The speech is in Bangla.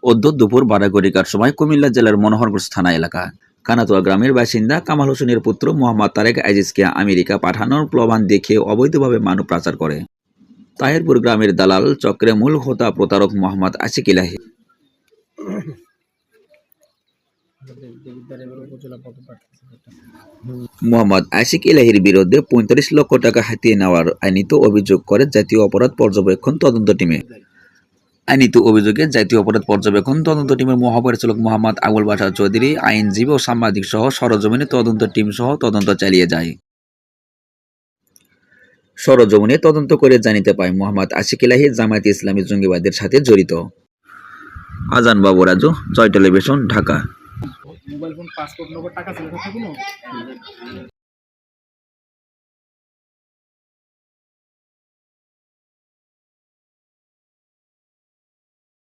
অদ্য দুপুর 12 ঘটিকার সময় কুমিল্লা জেলার মনোহরগঞ্জ থানা এলাকা কানাতুয়া গ্রামের বাসিন্দা কামাল হোসেনের পুত্র মোহাম্মদ তারেক আজিজকে আমেরিকা পাঠানোর প্রমাণ দেখিয়ে অবৈধভাবে মানব পাচার করে তাহেরপুর গ্রামের দালাল চক্রে মূল হোতা প্রতারক মোহাম্মদ আশিক ইলাহি। মোহাম্মদ আশিক ইলাহির বিরুদ্ধে 45 লক্ষ টাকা হাতিয়ে নেওয়ার আইনিত অভিযোগ করে জাতীয় অপরাধ পর্যবেক্ষণ তদন্ত টিমে। আইনিত অভিযোগে জাতীয় অপরাধ পর্যবেক্ষণ তদন্ত টিমের মহাপরিচালক মোহাম্মদ আবুল বাশার চৌধুরী, আইনজীবী ও সাংবাদিক সহ সরজমিনে তদন্ত টিম সহ তদন্ত চালিয়ে যায়। সরজমিনে তদন্ত করে জানিতে পায় মোহাম্মদ আশিক ইলাহি জামায়াতে ইসলামী জঙ্গিবাদের সাথে জড়িত। আজান বাবু Raju, Joy television, Dhaka. Mobile phone passport number টাকা ছিল